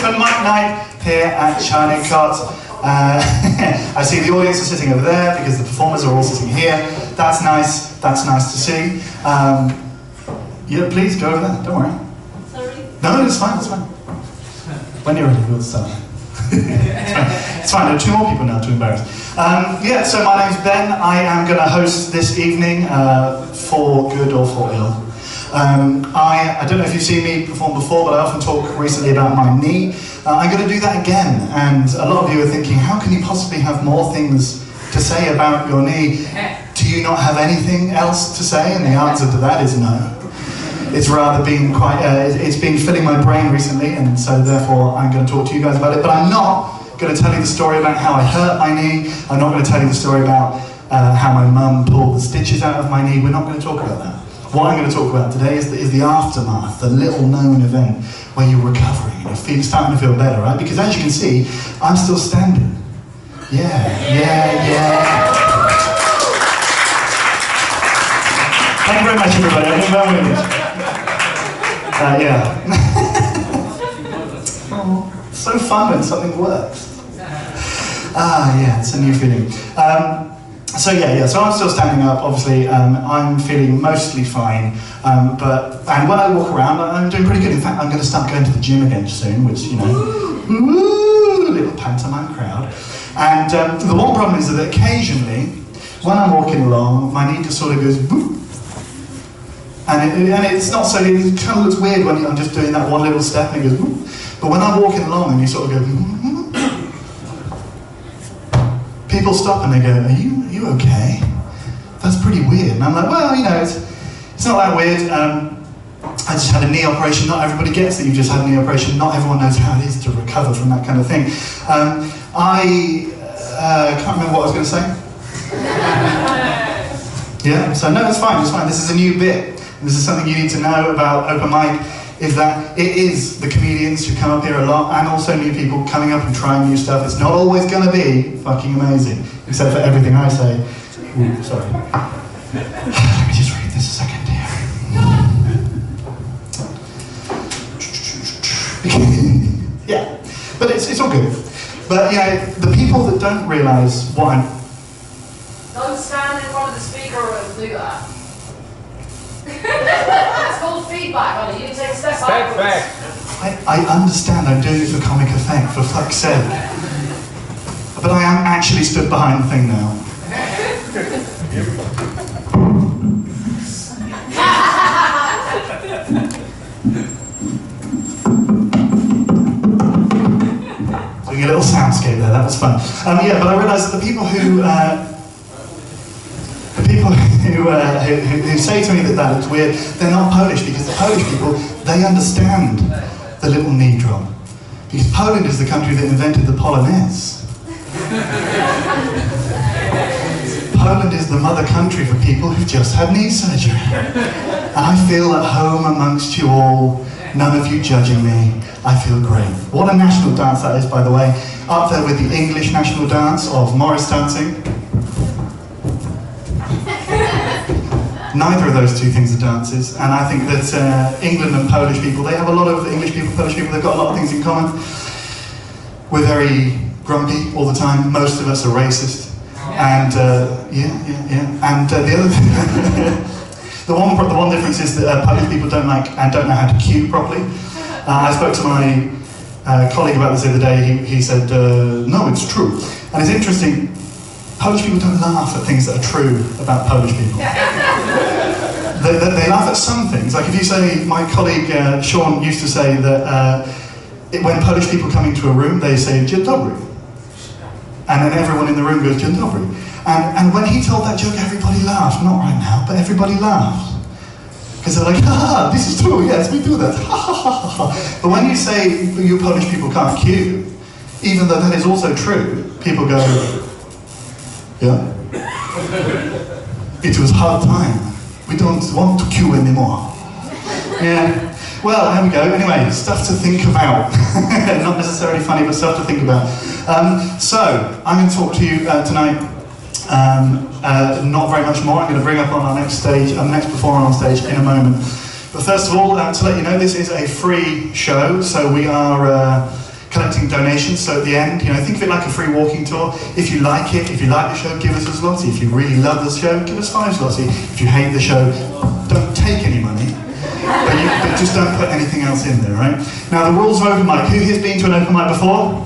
open mic night here at Czarny. I see the audience are sitting over there because the performers are all sitting here. That's nice to see. Yeah, please go over there, don't worry. Sorry? No, it's fine, it's fine. When you're ready, we'll start. It's fine, there are two more people now to embarrass. Yeah, so my name's Ben. I am going to host this evening, for good or for ill. I don't know if you've seen me perform before, but I often talk recently about my knee. I'm going to do that again, and a lot of you are thinking, how can you possibly have more things to say about your knee? Do you not have anything else to say? And the answer to that is no. It's rather been quite, it's been filling my brain recently, and so therefore I'm going to talk to you guys about it, but I'm not going to tell you the story about how I hurt my knee. I'm not going to tell you the story about how my mum pulled the stitches out of my knee. We're not going to talk about that. What I'm going to talk about today is the aftermath, the little known event where you're recovering and you're starting to feel better, right? Because as you can see, I'm still standing. Yeah. Thank you very much, everybody. I'm Ben Wheatland. Yeah. So fun when something works. Yeah, it's a new feeling. So I'm still standing up, obviously. I'm feeling mostly fine, and when I walk around, I'm doing pretty good. In fact, I'm going to start going to the gym again soon, which, you know, woo, little pantomime crowd. And the one problem is that occasionally, when I'm walking along, my knee just sort of goes boop. And it's not so, it kind of looks weird when I'm just doing that one little step and it goes boop. But when I'm walking along and you sort of go, people stop and they go, are you okay? That's pretty weird. And I'm like, well, you know, it's not that weird. I just had a knee operation. Not everybody gets that you just had a knee operation. Not everyone knows how it is to recover from that kind of thing. I can't remember what I was going to say. Yeah, so no, it's fine. This is a new bit. And this is something you need to know about open mic, is that it is the comedians who come up here a lot, and also new people coming up and trying new stuff. It's not always going to be fucking amazing, except for everything I say. Ooh, sorry. Let me just read this a second here. Yeah, but it's all good. But yeah, the people that don't realise what I'm... Don't stand in front of the speaker and do that. It's called feedback, honey. You take a step backwards. I understand I'm doing it for comic effect, for fuck's sake. But I am actually stood behind the thing now. Doing a little soundscape there, that was fun. Yeah, but I realised that the people who say to me that that looks weird, they're not Polish, because the Polish people, they understand the little knee drop. Because Poland is the country that invented the Polonaise. Poland is the mother country for people who've just had knee surgery. And I feel at home amongst you all, none of you judging me. I feel great. What a national dance that is, by the way. Up there with the English national dance of Morris dancing. Neither of those two things are dances, and I think that England and Polish people, they have a lot of English people, Polish people, they've got a lot of things in common. We're very grumpy all the time, most of us are racist, and and the other thing, the one difference is that Polish people don't like and don't know how to cue properly. I spoke to my colleague about this the other day. He said, no, it's true, and it's interesting. Polish people don't laugh at things that are true about Polish people. They laugh at some things. Like if you say, my colleague Sean used to say that when Polish people come into a room, they say, dzień dobry. And then everyone in the room goes, dzień dobry. And when he told that joke, everybody laughed. Not right now, but everybody laughed. Because they're like, ha, this is true, yes, we do that. But when you say you Polish people can't cue, even though that is also true, people go, yeah. It was hard time. We don't want to queue anymore. Yeah. Well, there we go. Anyway, stuff to think about. Not necessarily funny, but stuff to think about. So, I'm going to talk to you tonight. Not very much more. I'm going to bring up on our next performer on stage in a moment. But first of all, to let you know, this is a free show, so we are collecting donations, so at the end, think of it like a free walking tour. If you like it, if you like the show, give us a zloty. If you really love the show, give us 5 zloty. If you hate the show, don't take any money, but just don't put anything else in there, right? Now, the rules of open mic. Who here's been to an open mic before?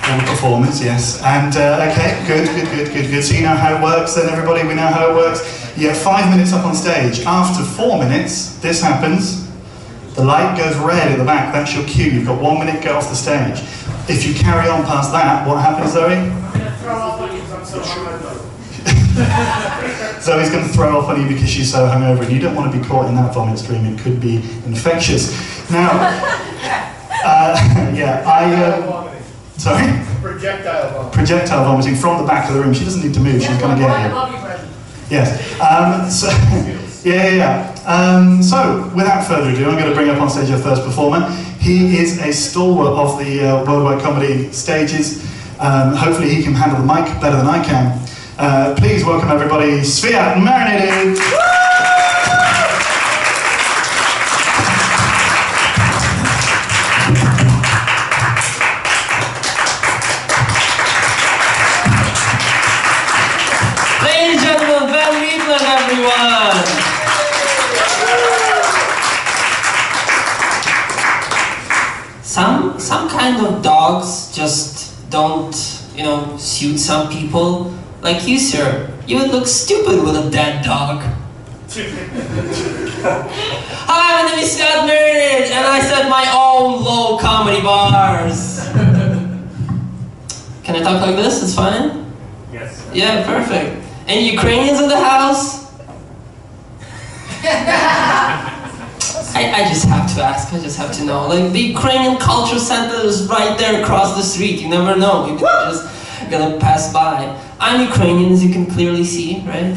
All performers, yes. And, okay, good. So you know how it works then, everybody? We know how it works. You have 5 minutes up on stage. After 4 minutes, this happens. The light goes red at the back. That's your cue. You've got 1 minute, get off the stage. If you carry on past that, what happens, Zoe? Zoe's going to throw off on you because she's so hungover, and you don't want to be caught in that vomit stream. It could be infectious. Now, sorry? Projectile vomiting from the back of the room. She doesn't need to move, she's going to get you. Yes. So, without further ado, I'm going to bring up on stage our first performer. He is a stalwart of the worldwide comedy stages. Hopefully he can handle the mic better than I can. Please welcome everybody, Sviat Marinated. Ladies and gentlemen, Ben Wheatland, everyone! Some kind of dogs just don't, suit some people. Like you, sir. You would look stupid with a dead dog. Hi, my name is Czarny, and I set my own low comedy bars. Can I talk like this? It's fine? Yes. Yeah, perfect. Any Ukrainians in the house? I just have to ask, I just have to know. Like, the Ukrainian Culture Center is right there across the street. You never know. Maybe they're just gonna pass by. I'm Ukrainian, as you can clearly see, right?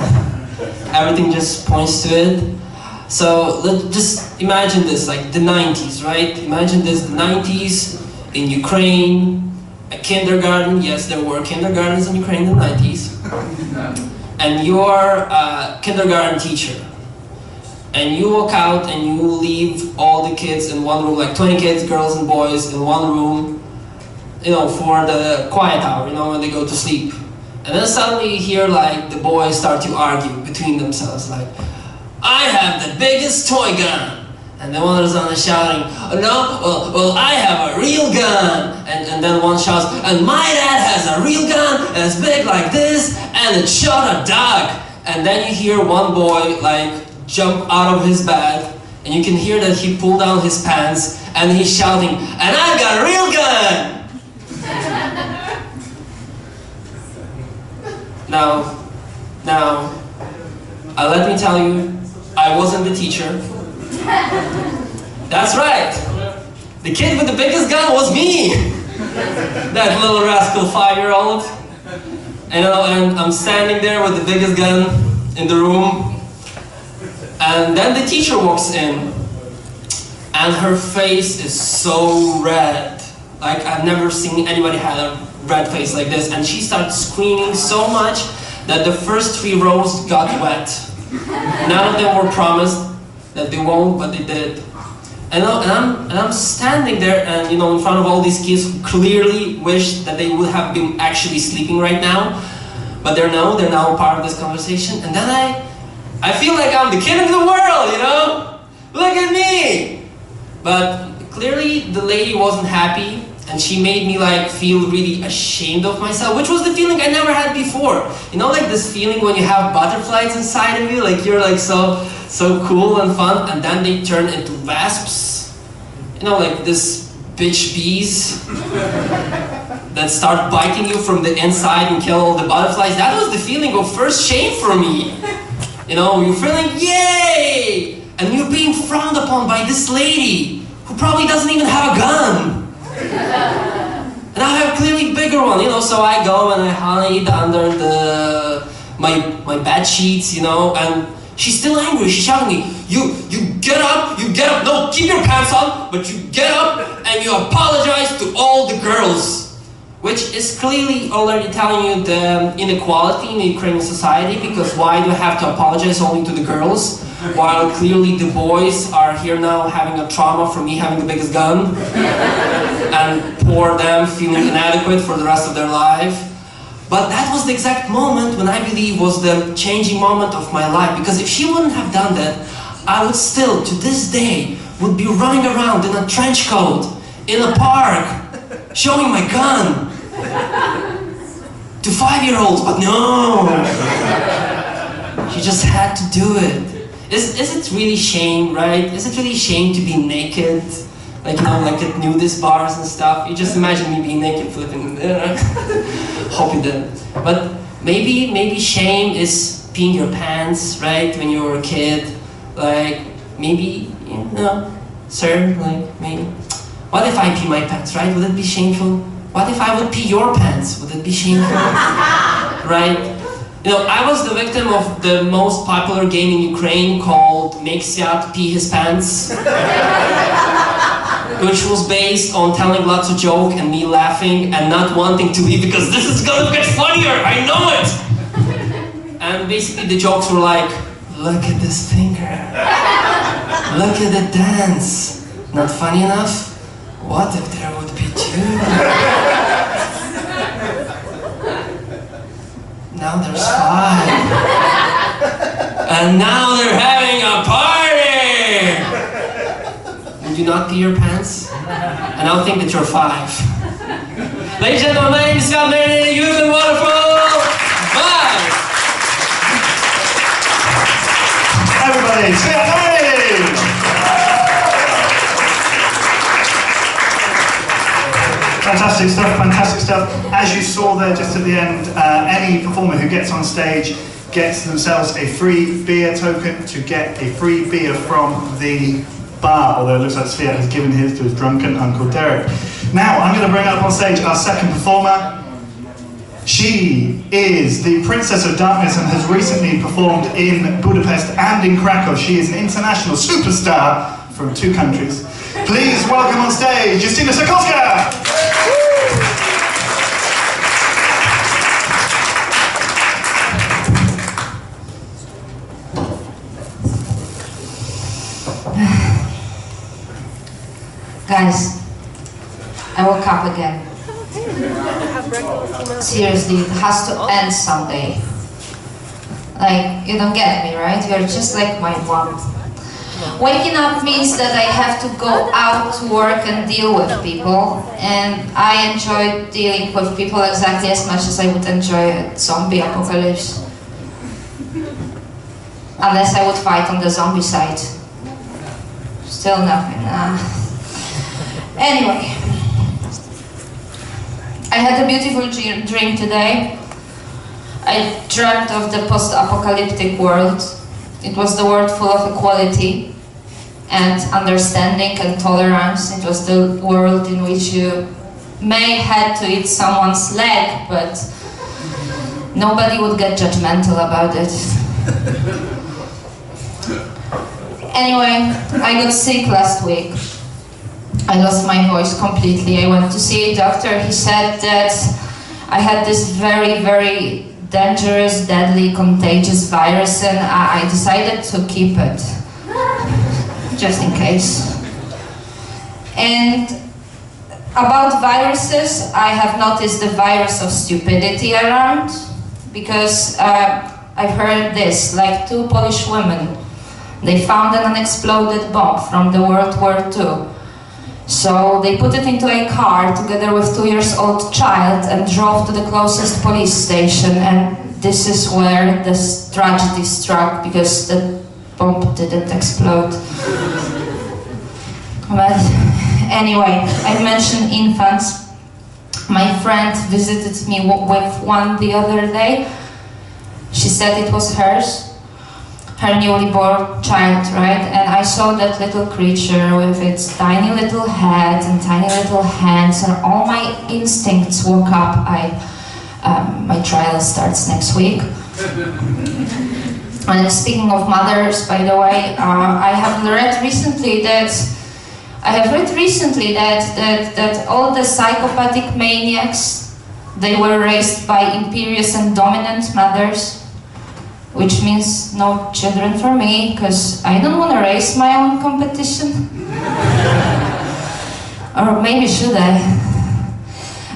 Everything just points to it. So let's just imagine this, like the 90s, right? Imagine this, the 90s in Ukraine, a kindergarten. Yes, there were kindergartens in Ukraine in the 90s. And you're a kindergarten teacher. And you walk out and you leave all the kids in one room, like 20 kids, girls and boys, in one room, for the quiet hour, when they go to sleep. And then suddenly you hear, like, the boys start to argue between themselves, like, I have the biggest toy gun. And then one is on shouting, well, I have a real gun. And then one shouts, and my dad has a real gun, and it's big like this, and it shot a dog. And then you hear one boy, like, jump out of his bed, and you can hear that he pulled down his pants, and he's shouting, and I've got a real gun! Now, let me tell you, I wasn't the teacher. That's right. The kid with the biggest gun was me. That little rascal 5-year-old. And I'm standing there with the biggest gun in the room. And then the teacher walks in. And her face is so red. Like, I've never seen anybody have a red face like this. And she started screaming so much that the first 3 rows got wet. None of them were promised that they won't, but they did. And I'm standing there, and in front of all these kids who clearly wish that they would have been actually sleeping right now, but they're now part of this conversation. And then I feel like I'm the king of the world, Look at me! But clearly the lady wasn't happy, and she made me feel really ashamed of myself, which was the feeling I never had before. Like this feeling when you have butterflies inside of you, like you're so cool and fun, and then they turn into wasps. Like this bitch bees that start biting you from the inside and kill all the butterflies. That was the feeling of first shame for me. You're feeling, yay! And you're being frowned upon by this lady who probably doesn't even have a gun. And I have a clearly bigger one, so I go and I hide under my bed sheets, and she's still angry. She's shouting at me, you get up, no, keep your pants on, but you get up and you apologize to all the girls. Which is clearly already telling you the inequality in the Ukrainian society, because why do I have to apologize only to the girls? while clearly the boys are here now having a trauma from me having the biggest gun, and poor them feeling inadequate for the rest of their life. But that was the exact moment when I believe was the changing moment of my life, because if she wouldn't have done that, I would still, to this day, would be running around in a trench coat, in a park, showing my gun to 5-year-olds, but no! She just had to do it. Is it really shame, right? Is it really shame to be naked? Like, you know, like at nudist bars and stuff. You just imagine me being naked flipping in there. Hope you didn't. But maybe shame is peeing your pants, right? When you were a kid. Like, maybe, you know, sir, like, maybe. What if I pee my pants, right? Would it be shameful? What if I would pee your pants? Would it be shameful? Right? You know, I was the victim of the most popular game in Ukraine called Make Siat Pee His Pants. Which was based on telling lots of jokes and me laughing and not wanting to leave because this is gonna get funnier, I know it! And basically the jokes were like, look at this finger, look at the dance. Not funny enough? What if there would be two? Now there's 5. And now they're having a party! Would you not pee your pants? And I'll think that you're 5. Ladies and gentlemen, my name is Czarny. You've been wonderful. Bye! Everybody, Czarny! Fantastic stuff, fantastic stuff. As you saw there just at the end, any performer who gets on stage gets themselves a free beer token to get a free beer from the bar, although it looks like Sviat has given his to his drunken Uncle Derek. Now, I'm going to bring up on stage our second performer. She is the Princess of Darkness and has recently performed in Budapest and in Krakow. She is an international superstar from 2 countries. Please welcome on stage, Justyna Sokolska! Guys, I woke up again. Seriously, it has to end someday. Like, you don't get me, right? You're just like my mom. Waking up means that I have to go out to work and deal with people, and I enjoy dealing with people exactly as much as I would enjoy a zombie apocalypse. Unless I would fight on the zombie side. Still nothing. Anyway, I had a beautiful dream today. I dreamt of the post-apocalyptic world. It was the world full of equality and understanding and tolerance. It was the world in which you may have to eat someone's leg, but nobody would get judgmental about it. Anyway, I got sick last week. I lost my voice completely. I went to see a doctor. He said that I had this very, very dangerous, deadly, contagious virus, and I decided to keep it, just in case. And about viruses, I have noticed the virus of stupidity around, because I've heard this, like 2 Polish women, they found an unexploded bomb from the World War II. So they put it into a car together with 2-year-old child and drove to the closest police station, and this is where this tragedy struck, because the bomb didn't explode. But anyway, I mentioned infants. My friend visited me with one the other day. She said it was hers. Her newly born child, right? And I saw that little creature with its tiny little head and tiny little hands, and all my instincts woke up. My trial starts next week. And speaking of mothers, by the way, I have read recently that all the psychopathic maniacs, they were raised by imperious and dominant mothers. which means no children for me, because I don't want to raise my own competition. Or maybe should I?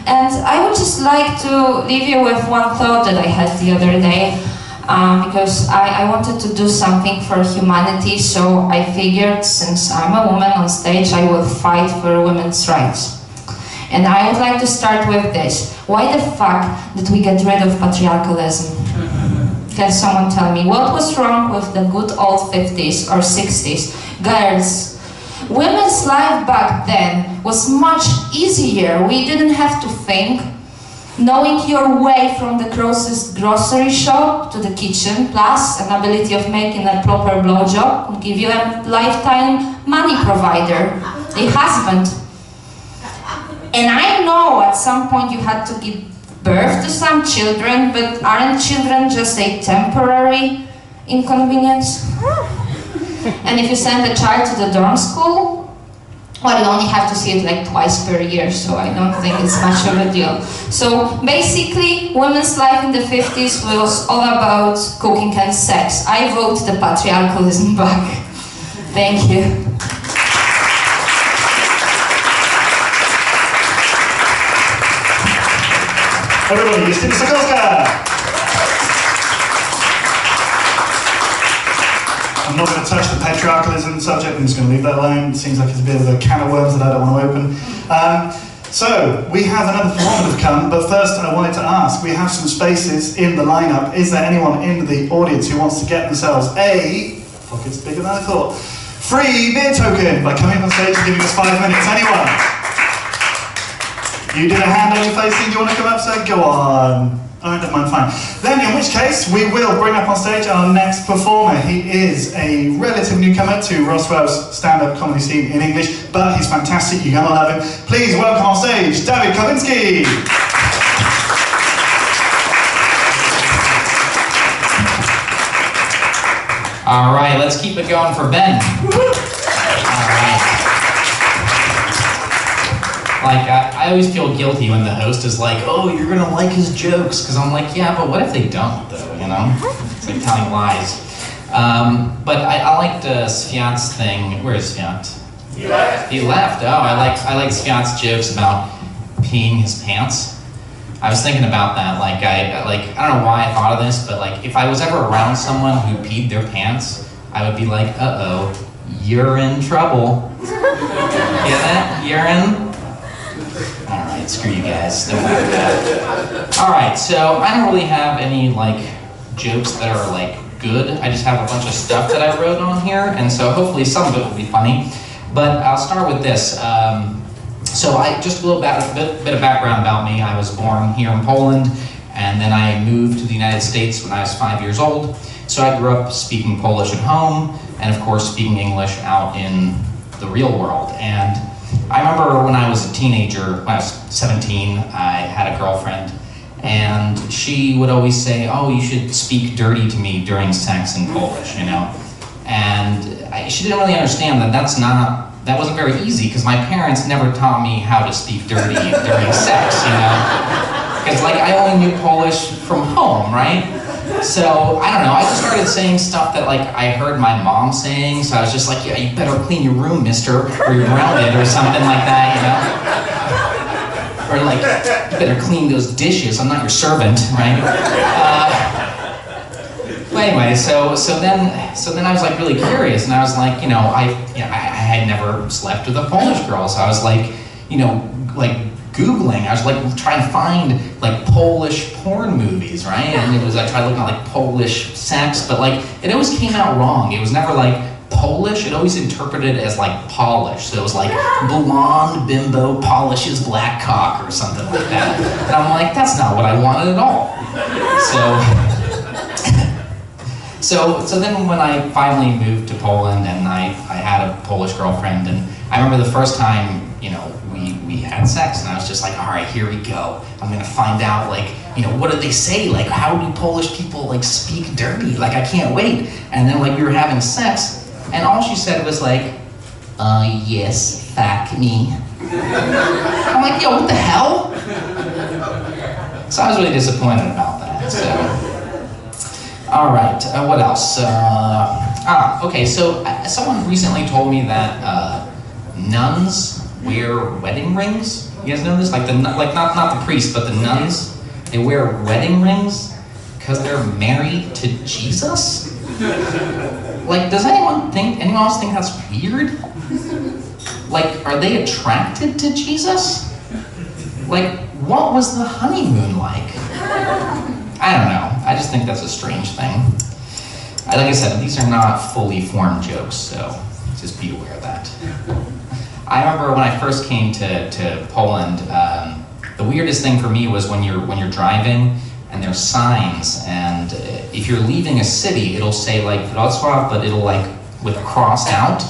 And I would just like to leave you with one thought that I had the other day, because I wanted to do something for humanity, so I figured since I'm a woman on stage, I will fight for women's rights. And I would like to start with this. Why the fuck did we get rid of patriarchalism? Can someone tell me what was wrong with the good old 50s or 60s? Girls, women's life back then was much easier. We didn't have to think. Knowing your way from the closest grocery shop to the kitchen, plus an ability of making a proper blowjob, will give you a lifetime money provider, a husband. And I know at some point you had to give birth to some children, but aren't children just a temporary inconvenience? And if you send a child to the dorm school, well, you only have to see it like twice per year, so I don't think it's much of a deal. So basically, women's life in the 50s was all about cooking and sex. I vote the patriarchalism back. Thank you. Everybody, Justyna Sokolska! I'm not going to touch the patriarchalism subject, I'm just going to leave that alone. It seems like it's a bit of a can of worms that I don't want to open. So, we have another performer to come, but first I wanted to ask, we have some spaces in the lineup. Is there anyone in the audience who wants to get themselves a, fuck, it's bigger than I thought, free beer token by coming on stage and giving us 5 minutes? Anyone? You did a hand on your face, do you want to come up, sir? Go on. Oh, never mind, fine. Then, in which case, we will bring up on stage our next performer. He is a relative newcomer to Roswell's stand-up comedy scene in English, but he's fantastic, you're gonna love him. Please welcome on stage, David Kowinski. All right, let's keep it going for Ben. All right. Like, I always feel guilty when the host is like, oh, you're gonna like his jokes, because I'm like, yeah, but what if they don't, though, you know? It's like telling lies. But I liked Sviant's thing. Where is Sviant? He left. He left, oh, I like Sviant's jokes about peeing his pants. I was thinking about that, like, I don't know why I thought of this, but like, if I was ever around someone who peed their pants, I would be like, uh-oh, you're in trouble. Get that? You're in? Alright, screw you guys, don't worry about it. Alright, so I don't really have any like jokes that are like good. I just have a bunch of stuff that I wrote on here, and so hopefully some of it will be funny. But I'll start with this. So just a little bit of background about me. I was born here in Poland, and then I moved to the United States when I was 5 years old. So I grew up speaking Polish at home, and of course speaking English out in the real world. And I remember when I was a teenager, when I was 17, I had a girlfriend, and she would always say, oh, you should speak dirty to me during sex in Polish, you know? And she didn't really understand that that wasn't very easy, because my parents never taught me how to speak dirty during sex, you know? Because like, I only knew Polish from home, right? So, I don't know, I just started saying stuff that like I heard my mom saying, so I was just like, yeah, you better clean your room, mister, or you're grounded, or something like that, you know? Or like, you better clean those dishes, I'm not your servant, right? But anyway, so then I was like really curious, and I was like, you know, I had never slept with a Polish girl, so I was like, you know, like Googling, I was like trying to find like Polish porn movies, right? And I tried looking at like Polish sex, but like it always came out wrong. It was never like Polish, it always interpreted as like polish. So it was like blonde bimbo polishes black cock or something like that. And I'm like, that's not what I wanted at all. So then when I finally moved to Poland and I had a Polish girlfriend, and I remember the first time, you know, we had sex, and I was just like, all right, here we go. I'm gonna find out, like, you know, what do they say? Like, how do Polish people like speak dirty? Like, I can't wait. And then like we were having sex, and all she said was like, yes, fuck me. I'm like, yo, what the hell? So I was really disappointed about that. So, All right, what else? Okay, so someone recently told me that nuns wear wedding rings. You guys know this? Like not the priests, but the nuns. They wear wedding rings because they're married to Jesus. Like, does anyone else think that's weird? Like, are they attracted to Jesus? Like, what was the honeymoon like? I don't know. I just think that's a strange thing. Like I said, these are not fully formed jokes, so just be aware of that. I remember when I first came to Poland, the weirdest thing for me was when you're driving and there's signs, and if you're leaving a city, it'll say like Wrocław, but it'll like with crossed out.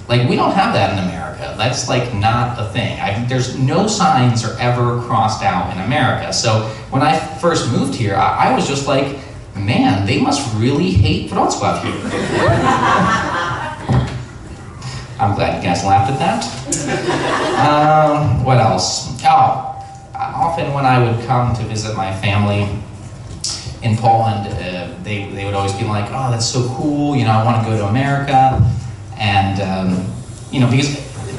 Like, we don't have that in America. That's like not a thing. There's no signs are ever crossed out in America. So when I first moved here, I was just like, man, they must really hate Wrocław here. I'm glad you guys laughed at that. What else? Oh, often when I would come to visit my family in Poland, they would always be like, oh, that's so cool, you know, I want to go to America. And, you know,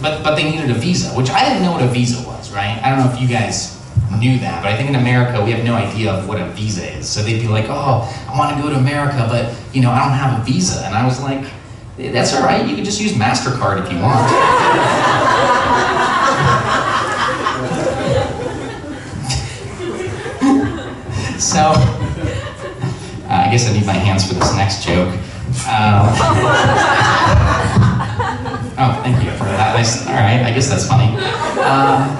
but they needed a visa, which I didn't know what a visa was, right? I don't know if you guys knew that, but I think in America we have no idea of what a visa is. So they'd be like, oh, I want to go to America, but, you know, I don't have a visa. And I was like, that's all right, you can just use MasterCard if you want. So, I guess I need my hands for this next joke. Oh, thank you for that. All right, I guess that's funny.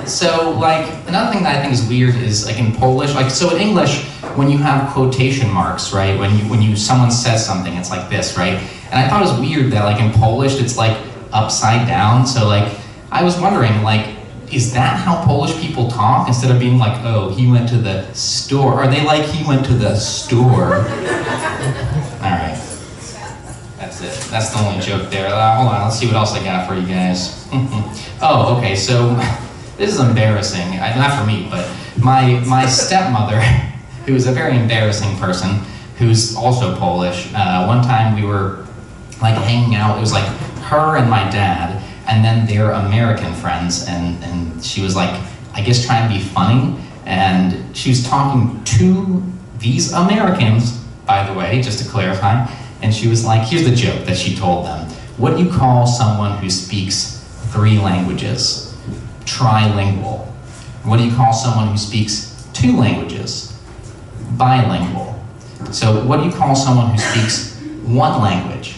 So, like, another thing that I think is weird is, like, in Polish, like, so in English, when you have quotation marks, right, when someone says something, it's like this, right? And I thought it was weird that, like, in Polish, it's, like, upside down. So, like, I was wondering, like, is that how Polish people talk? Instead of being like, oh, he went to the store. Are they like, he went to the store? All right. That's it. That's the only joke there. Hold on, let's see what else I got for you guys. Oh, okay, so this is embarrassing. Not for me, but my stepmother, who is a very embarrassing person, who's also Polish. One time we were like hanging out. It was like her and my dad, and then their American friends, and she was like, I guess trying to be funny, and she was talking to these Americans, by the way, just to clarify, and she was like, here's the joke that she told them. What do you call someone who speaks 3 languages? Trilingual. What do you call someone who speaks 2 languages? Bilingual. So what do you call someone who speaks 1 language?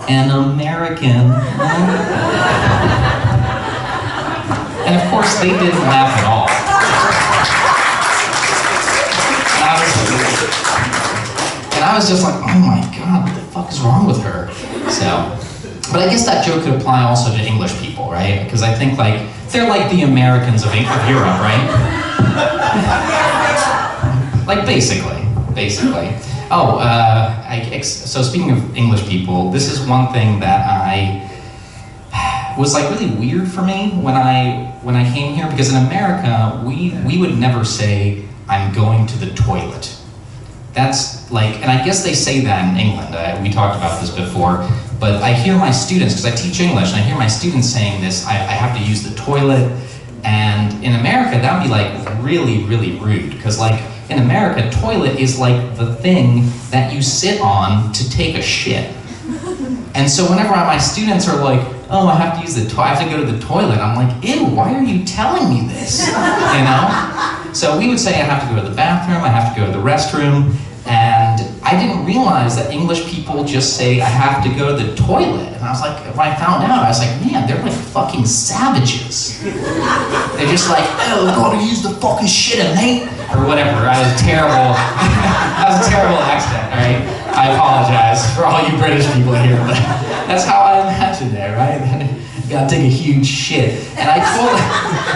An American. And of course, they didn't laugh at all. And I was just like, oh my God, what the fuck is wrong with her? So, but I guess that joke could apply also to English people, right? Because I think like, they're like the Americans of Europe, right? Like basically. Oh, so speaking of English people, this is one thing that was like really weird for me when I came here, because in America, we would never say, I'm going to the toilet. That's like, and I guess they say that in England, we talked about this before, but I hear my students, because I teach English, and I hear my students saying this, I have to use the toilet, and in America, that would be like really, really rude, because like, in America, toilet is like the thing that you sit on to take a shit. And so whenever my students are like, oh, I have to use the toilet, I have to go to the toilet, I'm like, ew, why are you telling me this? You know? So we would say I have to go to the bathroom, I have to go to the restroom, and I didn't realize that English people just say, I have to go to the toilet. And I was like, when I found out, I was like, man, they're like fucking savages. They're just like, oh, gotta use the fucking shit, mate. Or whatever, I was terrible. That was a terrible accent, all right? I apologize for all you British people here, but that's how I imagine it, right? You gotta take a huge shit. And I told them,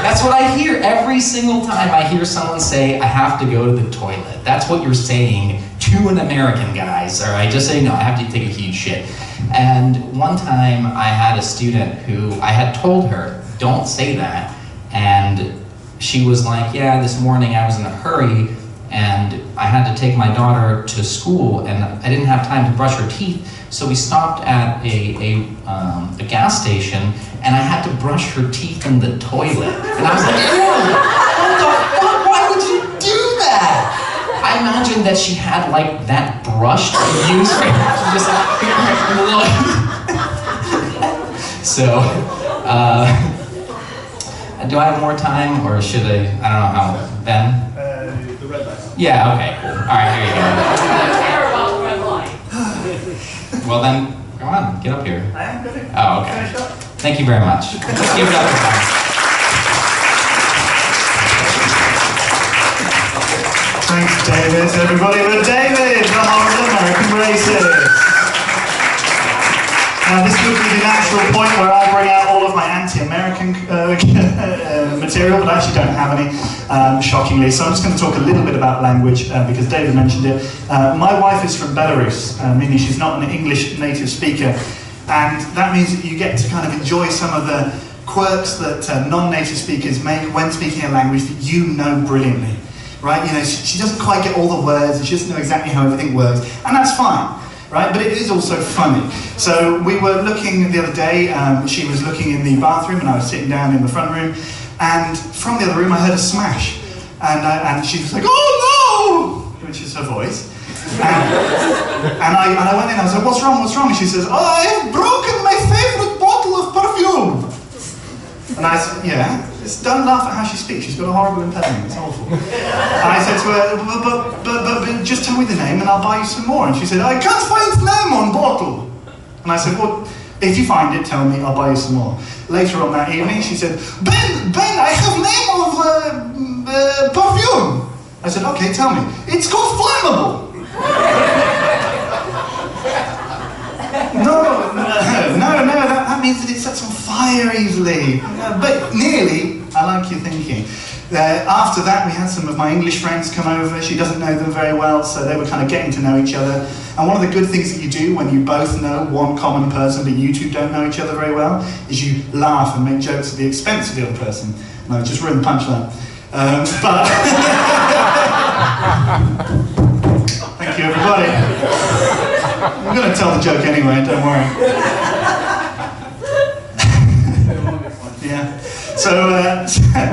that's what I hear every single time I hear someone say, I have to go to the toilet. That's what you're saying to an American, guys, all right? Just say, no, I have to take a huge shit. And one time I had a student who I had told her, don't say that, and she was like, yeah, this morning I was in a hurry and I had to take my daughter to school, and I didn't have time to brush her teeth, so we stopped at a gas station, and I had to brush her teeth in the toilet. And I was like, ew, what the fuck, why would you do that? I imagined that she had like that brush to use for just so, do I have more time, or should I don't know how, Ben? The red light. Yeah, okay, cool. All right, here you go. Well then, come on, get up here. I am good. Oh, okay. Thank you very much. Let's give it up for Ben. Thanks, David. Everybody but David, the horrible American racist. Now, this would be the natural point where I bring out all of my anti-American material, but I actually don't have any, shockingly. So I'm just going to talk a little bit about language, because David mentioned it. My wife is from Belarus, meaning she's not an English native speaker. And that means that you get to kind of enjoy some of the quirks that non-native speakers make when speaking a language that you know brilliantly. Right? You know, she doesn't quite get all the words, and she doesn't know exactly how everything works, and that's fine. Right? But it is also funny. So we were looking the other day, she was looking in the bathroom and I was sitting down in the front room, and from the other room I heard a smash. And she was like, "Oh no!" which is her voice. And I went in and I was like, what's wrong? And she says, "Oh, I have broken my favorite bottle of perfume." And I said, yeah, just don't laugh at how she speaks. She's got a horrible impediment, it's awful. And I said to her, but just tell me the name and I'll buy you some more. And she said, "I can't find the name on bottle." And I said, well, if you find it, tell me, I'll buy you some more. Later on that evening, she said, Ben, I have name of perfume. I said, okay, tell me. It's called Flammable. No, that means that it sets on fire easily. But nearly, I like your thinking. After that, we had some of my English friends come over. She doesn't know them very well, so they were kind of getting to know each other. And one of the good things that you do when you both know one common person, but you two don't know each other very well, is you laugh and make jokes at the expense of the other person. No, just ruined the punchline. But thank you, everybody. I'm going to tell the joke anyway, don't worry. Yeah.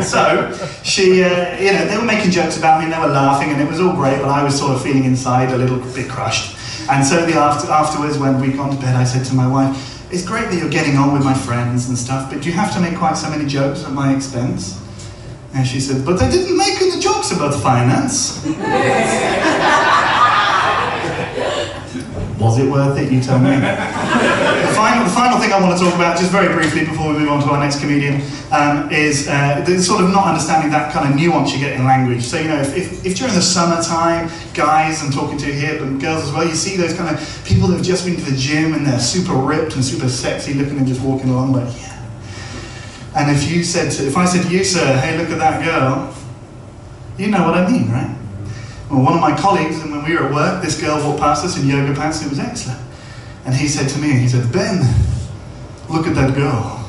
So she, you know, they were making jokes about me and they were laughing and it was all great, but I was sort of feeling inside a little bit crushed. And so afterwards, when we'd gone to bed, I said to my wife, "It's great that you're getting on with my friends and stuff, but do you have to make quite so many jokes at my expense?" And she said, "But I didn't make any jokes about finance." Was it worth it, you tell me? The final thing I want to talk about, just very briefly before we move on to our next comedian, is the sort of not understanding that kind of nuance you get in language. So, you know, if during the summertime, guys I'm talking to here, but girls as well, you see those kind of people that have just been to the gym and they're super ripped and super sexy looking and just walking along like, yeah. And if I said to you, sir, "Hey, look at that girl," you know what I mean, right? Well, one of my colleagues, and when we were at work, this girl walked past us in yoga pants, and it was excellent. And he said to me, he said, "Ben, look at that girl."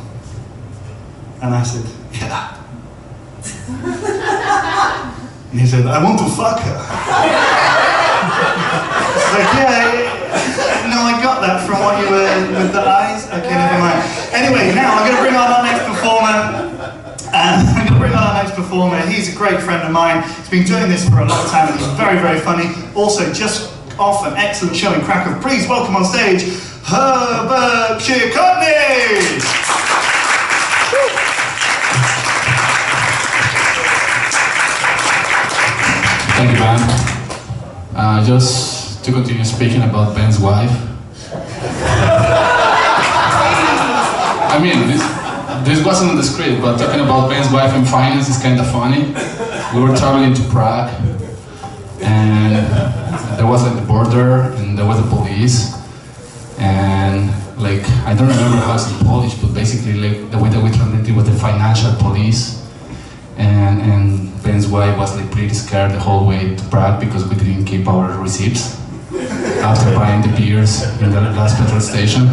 And I said, "Yeah." And he said, "I want to fuck her." It's like, yeah, no, I got that from what you were with the eyes. Okay, never mind. Anyway, now I'm going to bring on our next performer. He's a great friend of mine. He's been doing this for a long time and he's very, very funny. Also, just off an excellent show in Krakow. Please welcome on stage, Czarny! Thank you, man. Just to continue speaking about Ben's wife. I mean, this wasn't in the script, but talking about Ben's wife and finance is kind of funny. We were traveling to Prague, and there was like the border, and there was the police, and like, I don't remember how it's in Polish, but basically like the way that we translated was the financial police. And Ben's wife was like pretty scared the whole way to Prague because we didn't keep our receipts after buying the beers in the last petrol station.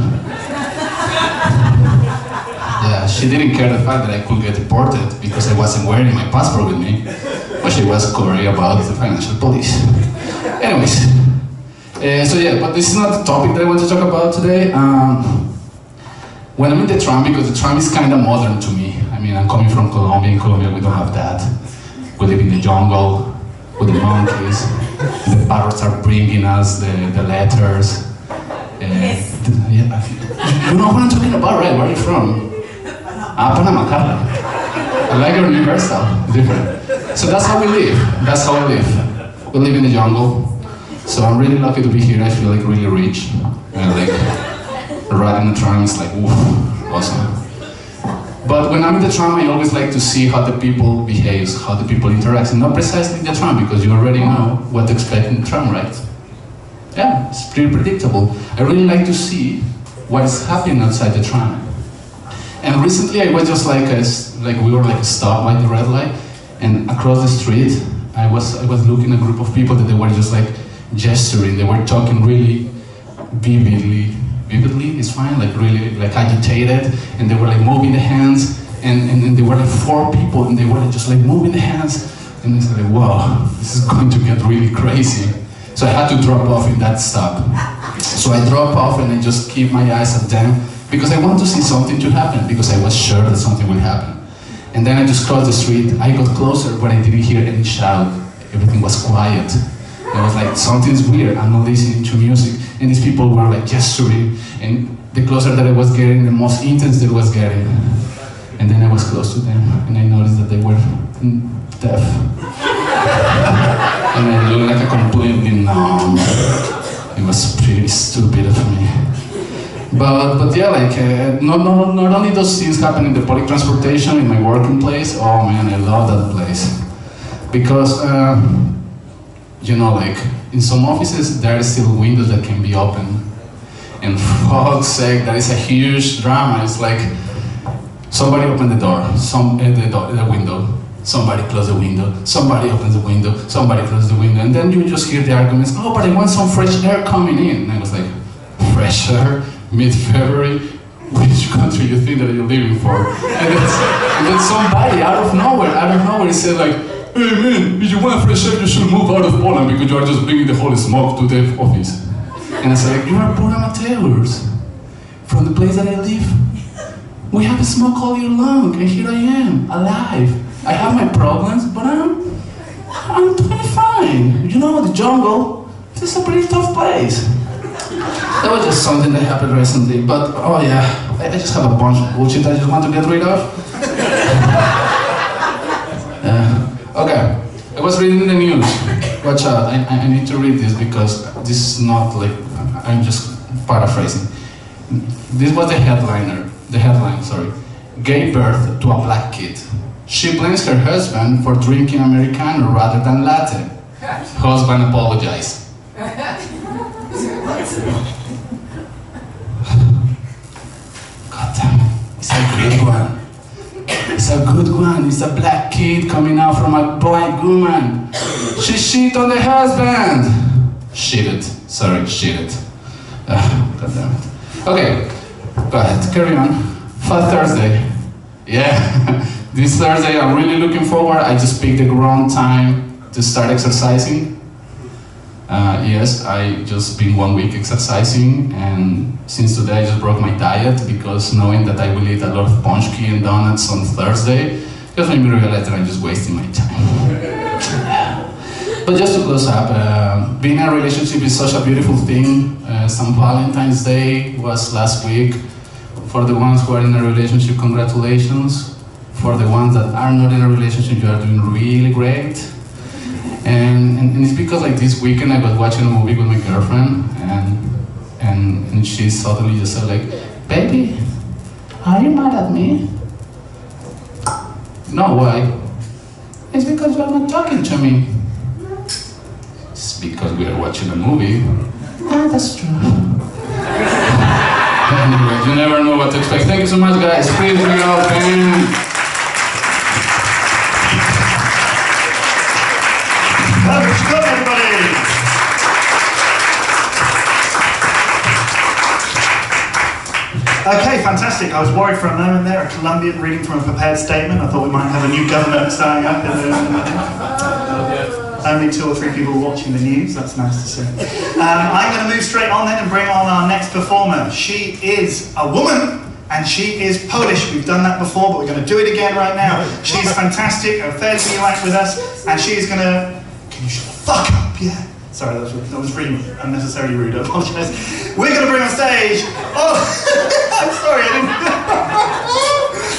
Yeah, she didn't care the fact that I could get deported because I wasn't wearing my passport with me. But she was Corey about the financial police. Anyways, so yeah, but this is not the topic that I want to talk about today. When I'm in the tram, because the tram is kind of modern to me. I mean, I'm coming from Colombia. In Colombia, we don't have that. We live in the jungle with the monkeys. The parrots are bringing us the letters. Yes. You know what I'm talking about, right? Where are you from? Panama, Carla. I like your universal, different. So that's how we live. That's how we live. We live in the jungle. So I'm really lucky to be here. I feel like really rich. And like riding the tram is like, oof, awesome. But when I'm in the tram, I always like to see how the people behave, how the people interact, and not precisely in the tram, because you already know what to expect in the tram, right? Yeah, it's pretty predictable. I really like to see what is happening outside the tram. And recently I was just like we were like stopped by the red light, and across the street I was looking at a group of people that they were just like gesturing. They were talking really vividly is fine, like really like agitated, and they were like moving the hands, and there were like 4 people, and they were just like moving the hands, and it's like, wow, this is going to get really crazy. So I had to drop off in that stop. So I drop off and I just keep my eyes at them, because I want to see something to happen, because I was sure that something would happen. And then I just crossed the street. I got closer, but I didn't hear any shout. Everything was quiet. I was like, something's weird. I'm not listening to music. And these people were like gesturing. And the closer that I was getting, the most intense it was getting. And then I was close to them, and I noticed that they were deaf. And I looked like a completely numb. It was pretty stupid of me. But yeah, like, not only those things happen in the public transportation, in my working place. Oh man, I love that place. Because, you know, like, in some offices, there are still windows that can be open. And for fuck's sake, that is a huge drama. It's like, somebody opened the door, the window. Somebody closed the window, somebody opens the window, somebody closes the window, and then you just hear the arguments, oh, but I want some fresh air coming in. And I was like, fresh air? Mid-February? Which country you think that you're living for? And then somebody out of nowhere, said like, hey man, if you want fresh air, you should move out of Poland, because you are just bringing the whole smoke to the office. And I said, like, you are poor amateurs from the place that I live. We have smoke all year long, and here I am, alive. I have my problems, but I'm totally fine. You know, the jungle, this is a pretty tough place. That was just something that happened recently, but oh yeah, I just have a bunch of bullshit I just want to get rid of. Okay, I was reading the news. Watch out, I need to read this because this is not like, I'm just paraphrasing. This was the headline, sorry. Gave birth to a black kid. She blames her husband for drinking Americano rather than latte. Husband apologized. God damn it, it's a good one. It's a good one. It's a black kid coming out from a black woman. She shit on the husband. Shitted. God damn it. Okay, go ahead, carry on. Fat Thursday. Yeah, this Thursday I'm really looking forward. I just picked the wrong time to start exercising. Yes, I just been 1 week exercising, and since today I just broke my diet, because knowing that I will eat a lot of punchki and donuts on Thursday, just made me realize that I'm just wasting my time. But just to close up, being in a relationship is such a beautiful thing. St. Valentine's Day was last week. For the ones who are in a relationship, congratulations. For the ones that are not in a relationship, you are doing really great. And it's because like this weekend I was watching a movie with my girlfriend, and she suddenly just said like, baby, are you mad at me? No, why? It's because you are not talking to me. It's because we are watching a movie. Ah, that's true. Anyway, you never know what to expect. Thank you so much, guys. Please bring it up, man. Let's go, everybody! Okay, fantastic. I was worried for a moment there, a Colombian reading from a prepared statement. I thought we might have a new government starting up in the Only 2 or 3 people watching the news, that's nice to see. I'm going to move straight on then and bring on our next performer. She is a woman and she is Polish. We've done that before, but we're going to do it again right now. She's fantastic, a fair new act with us, and she's going to... Can you shut the fuck up? Yeah. Sorry, that was really unnecessarily rude, I apologise. We're going to bring on stage... Oh, I'm sorry,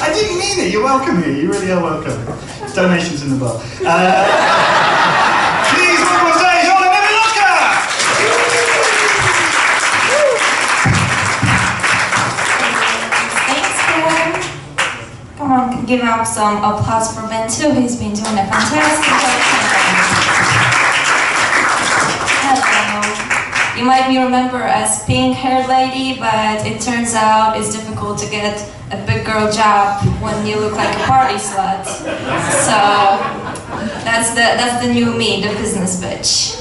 I didn't mean it. You're welcome here, you really are welcome. Donations in the bar. Please welcome on stage, Ola Nevelotka! Thanks, Ben. Come on, give up some applause for Ben too. He's been doing a fantastic job. You might be remember as pink-haired lady, but it turns out it's difficult to get a big girl job when you look like a party slut. So that's the new me, the business bitch.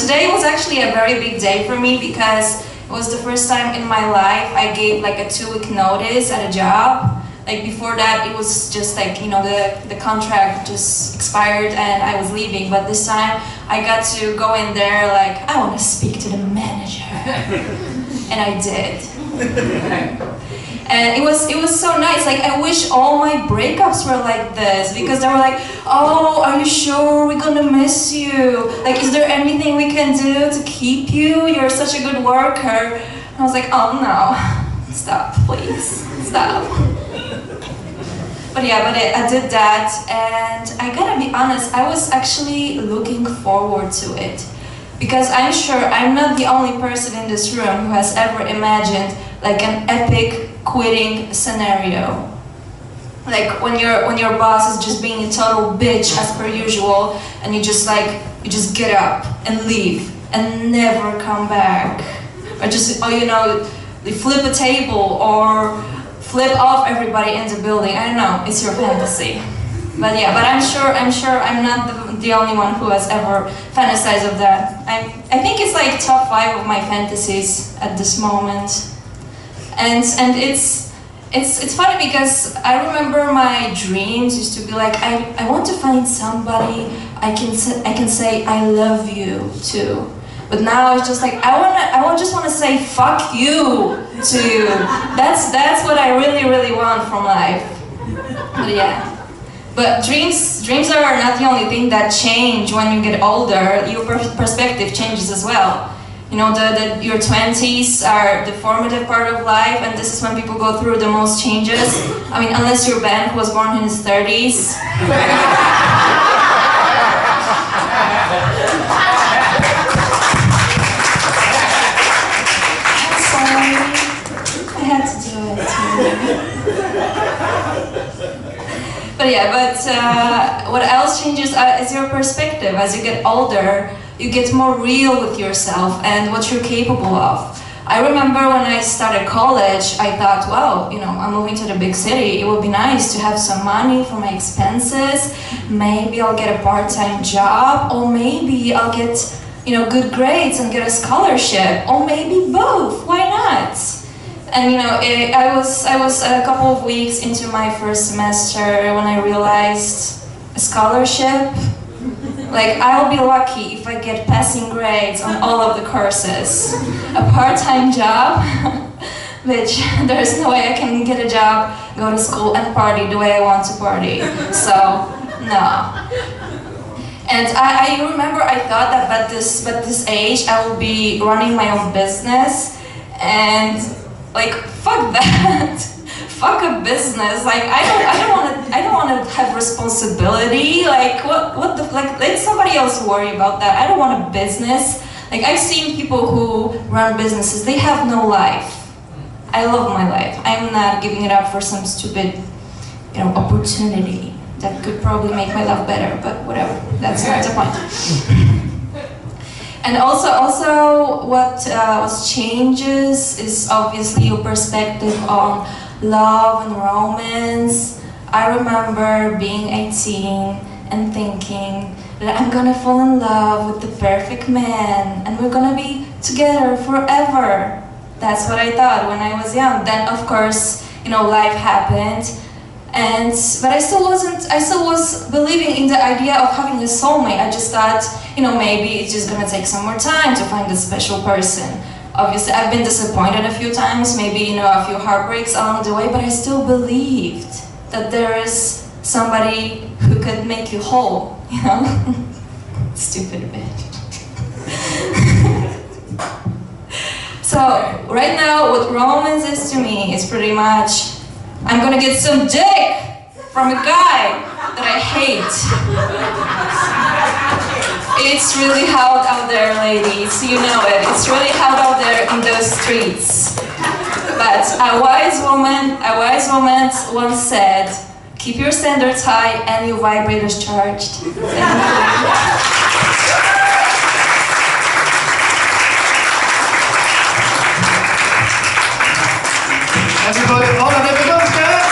Today was actually a very big day for me because it was the first time in my life I gave like a 2-week notice at a job. Like before that, it was just like, the contract just expired and I was leaving. But this time, I got to go in there like, I want to speak to the manager. And I did. And it was so nice. Like, I wish all my breakups were like this, because they were like, oh, are you sure we're gonna miss you? Like, is there anything we can do to keep you? You're such a good worker. And I was like, oh no, stop, please, stop. But yeah, I did that, and I gotta be honest, I was actually looking forward to it. Because I'm sure I'm not the only person in this room who has ever imagined like an epic quitting scenario. Like when your boss is just being a total bitch as per usual, and you just get up and leave and never come back. Or you flip a table or flip off everybody in the building. I don't know, it's your fantasy. But yeah, I'm sure I'm not the only one who has ever fantasized of that. I think it's like top 5 of my fantasies at this moment. And it's funny because I remember my dreams used to be like, I want to find somebody I can say I love you to. But now it's just like I just want to say fuck you to you. That's what I really want from life. But yeah. But dreams are not the only thing that change when you get older. Your perspective changes as well. Your 20s are the formative part of life, and this is when people go through the most changes. I mean, unless you're Ben, who was born in his 30s. But what else changes is your perspective. As you get older, you get more real with yourself and what you're capable of. I remember when I started college, I thought, wow, I'm moving to the big city. It would be nice to have some money for my expenses. Maybe I'll get a part-time job, or maybe I'll get, good grades and get a scholarship, or maybe both. Why not? And I was a couple of weeks into my first semester when I realized a scholarship. Like, I'll be lucky if I get passing grades on all of the courses. A part-time job, which there's no way I can get a job, go to school and party the way I want to party. So, no. And I remember I thought that at this age I will be running my own business, and like, fuck that. Fuck a business. Like, I don't want to have responsibility. Like, let somebody else worry about that. I don't want a business. Like, I've seen people who run businesses, they have no life. I love my life. I'm not giving it up for some stupid, opportunity that could probably make my life better, but whatever. That's not the point. And also what changes is obviously your perspective on love and romance. I remember being 18 and thinking that I'm gonna fall in love with the perfect man and we're gonna be together forever. That's what I thought when I was young. Then of course, life happened, But I still was believing in the idea of having a soulmate. I just thought, you know, maybe it's just gonna take some more time to find a special person. Obviously, I've been disappointed a few times, maybe, you know, a few heartbreaks along the way, but I still believed that there is somebody who could make you whole, you know? Stupid bitch. So, right now, what romance is to me is pretty much, I'm gonna get some dick from a guy that I hate. It's really hot out there, ladies, you know it. It's really hot out there in those streets. But a wise woman once said, keep your standards high and your vibrators charged. Everybody, hold on, everyone's there.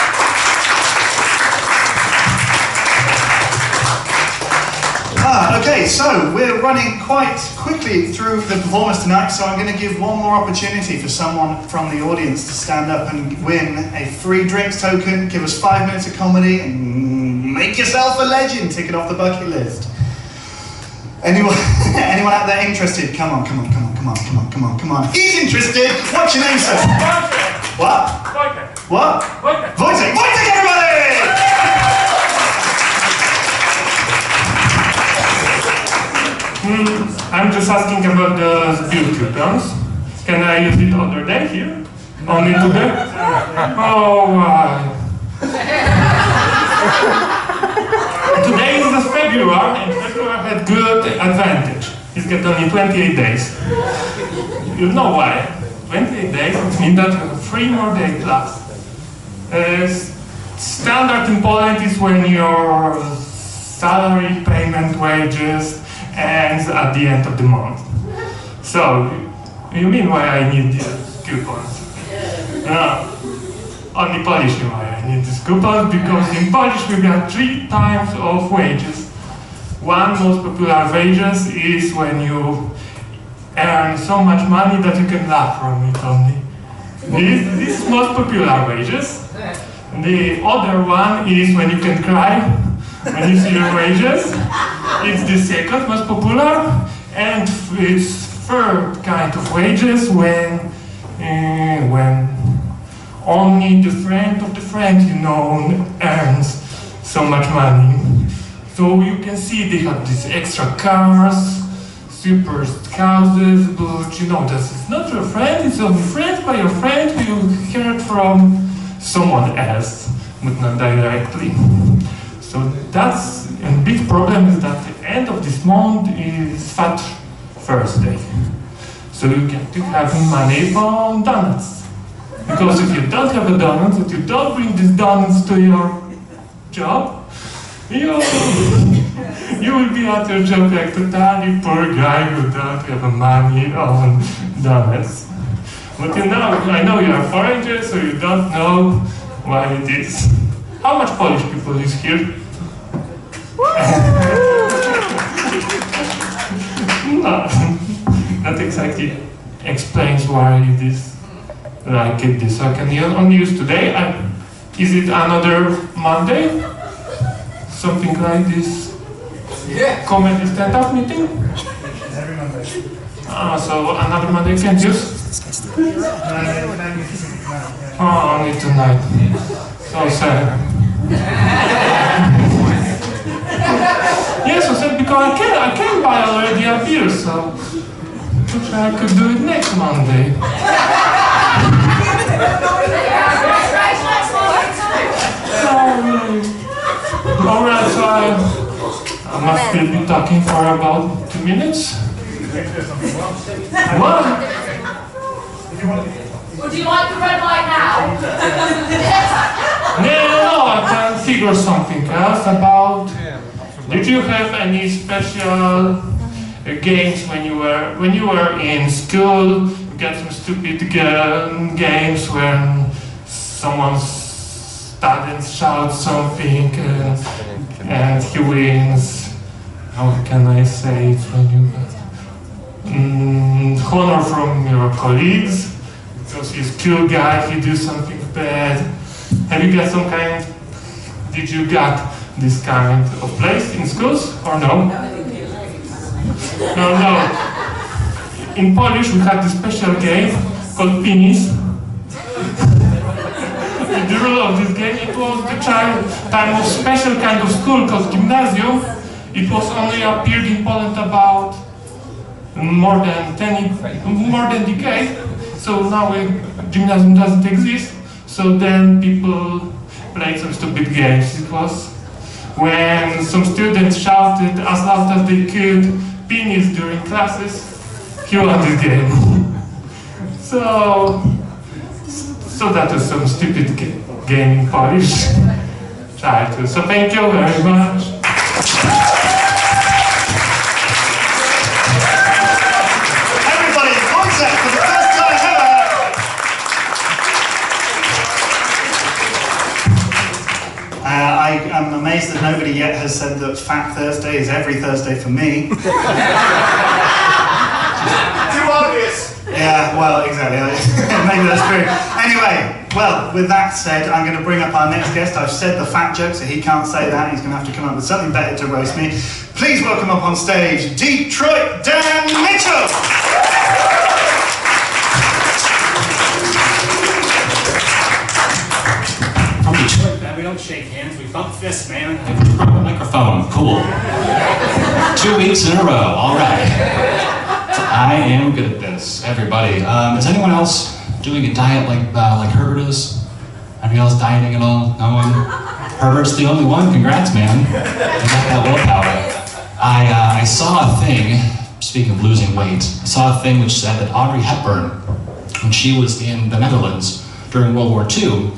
Okay, so we're running quite quickly through the performance tonight, so I'm going to give one more opportunity for someone from the audience to stand up and win a free drinks token, give us 5 minutes of comedy, and make yourself a legend, tick it off the bucket list. Anyone out there interested? Come on. He's interested! What's your name, sir? What? What? Wojtek, everybody! I'm just asking about the bill coupons. Can I use it other day here? Only today? Oh, why? Today is the February, and February had good advantage. He's got only 28 days. You know why? 28 days, it means that you have 3 more days left. Standard in Poland is when your salary, payment, wages ends at the end of the month. So, you mean why I need these coupons? No, only Polish know why I need these coupons, because in Polish we got 3 types of wages. One most popular wages is when you earn so much money that you can laugh from it only. This is most popular wages. The other one is when you can cry when you see your wages. It's the second most popular, and it's third kind of wages when only the friend of the friend you know earns so much money. So you can see they have these extra cars, super houses, but you know this is not your friend, it's only friend by your friend who you heard from someone else, but not directly. So that's a big problem, is that the end of this month is Fat Thursday. So you get to have money for donuts. Because if you don't have a donut, if you don't bring these donuts to your job, you will be at your job like totally poor guy who don't have money on donuts. But you know, I know you are foreigner, so you don't know why it is. How much Polish people is here? No, that exactly explains why it is like this. I can only use today. Is it another Monday? Something like this? Comedy stand-up meeting? Every Monday. So another Monday can't use? Oh, only tonight. So sad. Yes, I said because I can buy already a beer, so I could do it next Monday. Alright, so I must still be talking for about 2 minutes. What? Would you like the red light now? No, I can figure something else about. Did you have any special games when you were in school? You got some stupid games when someone student shouts something and he wins. How can I say it when you honor from your colleagues because he's a cool guy, he do something bad. Have you got some kind Did you get this kind of place in schools or no? No. In Polish we had this special game called Pinis. The rule of this game, it was the time of special kind of school called gymnasium. It was only appeared in Poland about more than decade. So now gymnasium doesn't exist. So then people played some stupid games. It was when some students shouted as loud as they could penis during classes. He won this game. So that was some stupid game in Polish. Tried to. So thank you very much. Everybody, Wojciech for the first time ever. I am amazed that nobody yet has said that Fat Thursday is every Thursday for me. Too obvious. Yeah, well, exactly. Maybe that's true. Anyway, well, with that said, I'm going to bring up our next guest. I've said the fat joke, so he can't say that. He's going to have to come up with something better to roast me. Please welcome up on stage, Detroit Dan Mitchell! From Detroit, man, we don't shake hands, we bump fists, man. The microphone, cool. 2 weeks in a row, all right. I am good at this, everybody. Is anyone else doing a diet like Herbert is? Anyone else dieting at all? No one? Herbert's the only one? Congrats, man. You got that willpower. I saw a thing, speaking of losing weight, I saw a thing which said that Audrey Hepburn, when she was in the Netherlands during World War II,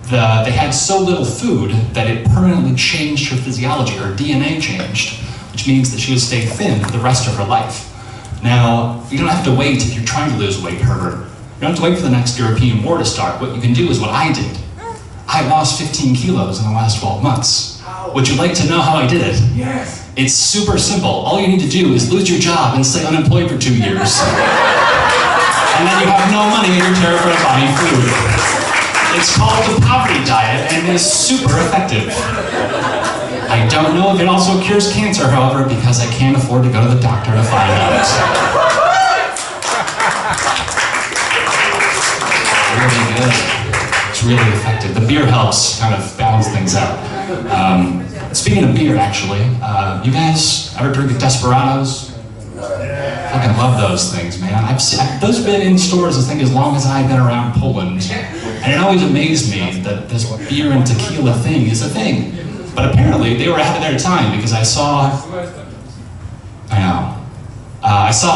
they had so little food that it permanently changed her physiology. Her DNA changed, which means that she would stay thin for the rest of her life. Now, you don't have to wait if you're trying to lose weight, Herbert. You don't have to wait for the next European war to start. What you can do is what I did. I lost 15 kilos in the last 12 months. Would you like to know how I did it? Yes. It's super simple. All you need to do is lose your job and stay unemployed for 2 years. And then you have no money and you're terrified of buying food. It's called the poverty diet and it is super effective. I don't know if it also cures cancer, however, because I can't afford to go to the doctor to find out. Really good. It's really effective. The beer helps kind of balance things out. Speaking of beer, actually, you guys ever drink a Desperados? I fucking love those things, man. Those have been in stores, I think, as long as I've been around Poland. And it always amazed me that this beer and tequila thing is a thing. But apparently, they were ahead of their time because I saw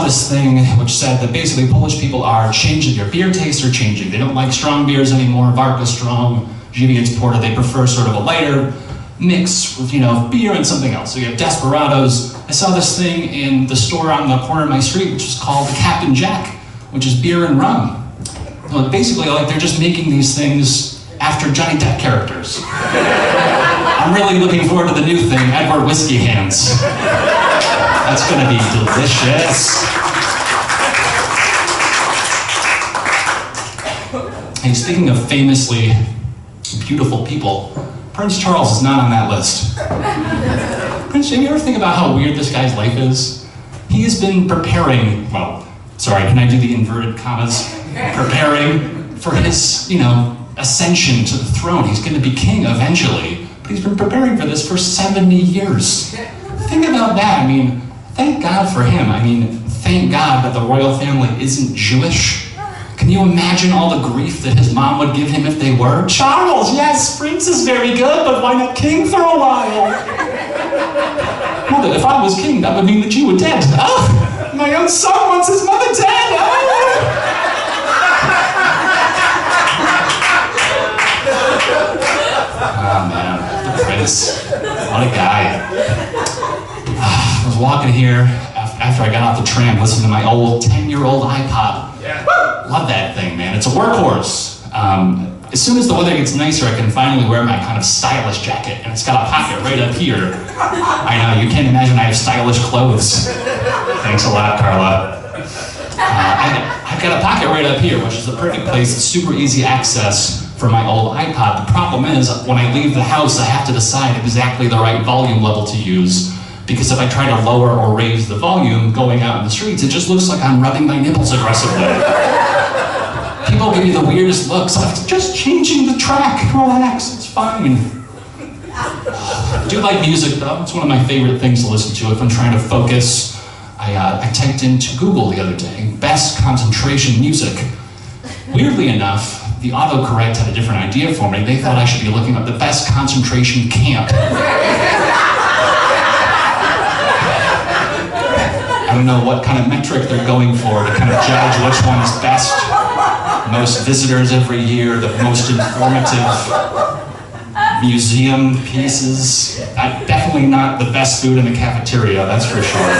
this thing which said that basically Polish people are changing, their beer tastes are changing. They don't like strong beers anymore, Vodka strong, Żywiec porter. They prefer sort of a lighter mix with, beer and something else. So you have Desperados. I saw this thing in the store on the corner of my street, which is called the Captain Jack, which is beer and rum. Well, basically, they're just making these things after Johnny Depp characters. I'm really looking forward to the new thing, Edward Whiskey Hands. That's gonna be delicious. Hey, speaking of famously beautiful people, Prince Charles is not on that list. Prince, have you ever think about how weird this guy's life is? He has been preparing, can I do the inverted commas? Preparing for his, ascension to the throne. He's gonna be king eventually. But he's been preparing for this for 70 years. Think about that. Thank God for him. Thank God that the royal family isn't Jewish. Can you imagine all the grief that his mom would give him if they were? Charles, yes, Prince is very good, but why not king for a while? Mother, if I was king, that would mean that you were dead. Oh, my own son wants his mother dead. Oh. Oh man, the Prince, what a guy. I was walking here after I got off the tram, listening to my old 10-year-old iPod. Love that thing, man. It's a workhorse. As soon as the weather gets nicer, I can finally wear my kind of stylish jacket, and it's got a pocket right up here. I know, you can't imagine I have stylish clothes. Thanks a lot, Carla. I've got a pocket right up here, which is a perfect place. It's super easy access for my old iPod. The problem is, when I leave the house, I have to decide exactly the right volume level to use, because if I try to lower or raise the volume going out in the streets, it just looks like I'm rubbing my nipples aggressively. People give me the weirdest looks. I'm just changing the track. Relax, it's fine. I do like music though. It's one of my favorite things to listen to if I'm trying to focus. I typed into Google the other day, best concentration music. Weirdly enough, the autocorrect had a different idea for me. They thought I should be looking up the best concentration camp. I don't know what kind of metric they're going for to kind of judge which one is best. Most visitors every year, the most informative museum pieces. Definitely not the best food in the cafeteria, that's for sure.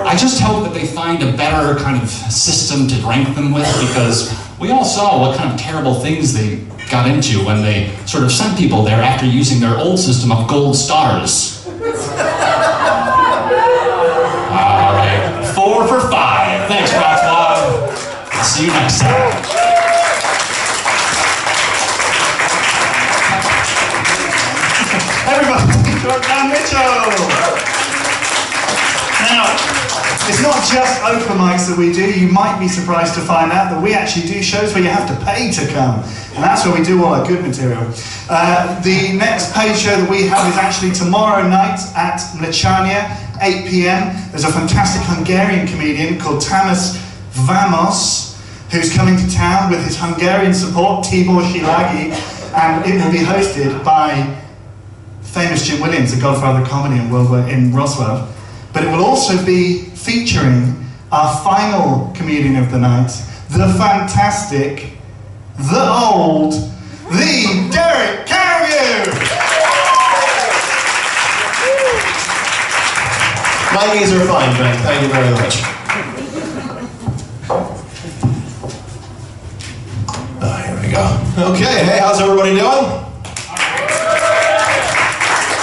I just hope that they find a better kind of system to rank them with, because we all saw what kind of terrible things they got into when they sort of sent people there after using their old system of gold stars. All right, 4 for 5. Thanks, Roxwell. I'll see you next time. Everybody, Dan Mitchell! Now, it's not just open mics that we do. You might be surprised to find out that we actually do shows where you have to pay to come. And that's where we do all our good material. The next paid show that we have is actually tomorrow night at Czarny, 8 p.m. There's a fantastic Hungarian comedian called Tamas Vamos, who's coming to town with his Hungarian support, Tibor Szilagyi, and it will be hosted by famous Jim Williams, the godfather of comedy in Wrocław. But it will also be featuring our final comedian of the night, the fantastic, the old, the Derek Carrier! My knees are fine, Ben. Thank you very much. Oh, here we go. Okay, hey, how's everybody doing?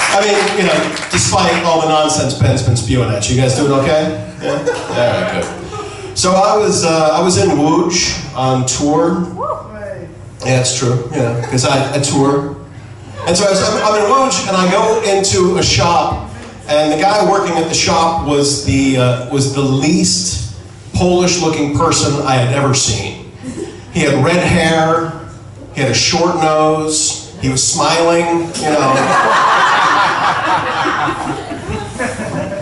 I mean, you know, despite all the nonsense Ben's been spewing at you, guys doing okay? Yeah? All right, good. So I was in Łódź on tour. Yeah, it's true. Yeah, because I tour. And so I'm in Łódź, and I go into a shop, and the guy working at the shop was the least Polish-looking person I had ever seen. He had red hair. He had a short nose. He was smiling, you know.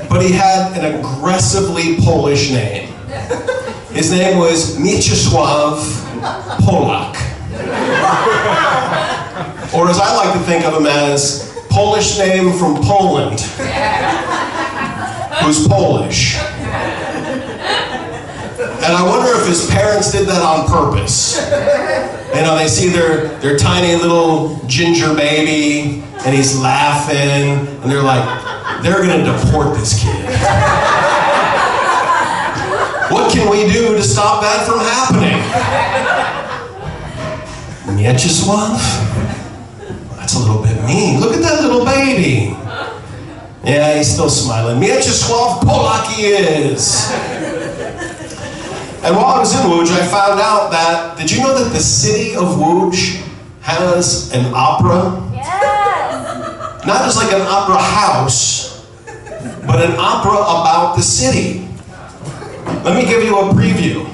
But he had an aggressively Polish name. His name was Mieczysław Polak. Or as I like to think of him as, Polish name from Poland, who's Polish. And I wonder if his parents did that on purpose. You know, they see their tiny little ginger baby, and he's laughing, and they're like, they're gonna deport this kid. What can we do to stop that from happening? Mieczysław? That's a little bit mean. Look at that little baby. Yeah, he's still smiling. Mieczysław Polak he is. And while I was in Łódź, I found out that, did you know that the city of Łódź has an opera? Yes! Not just like an opera house, but an opera about the city. Let me give you a preview.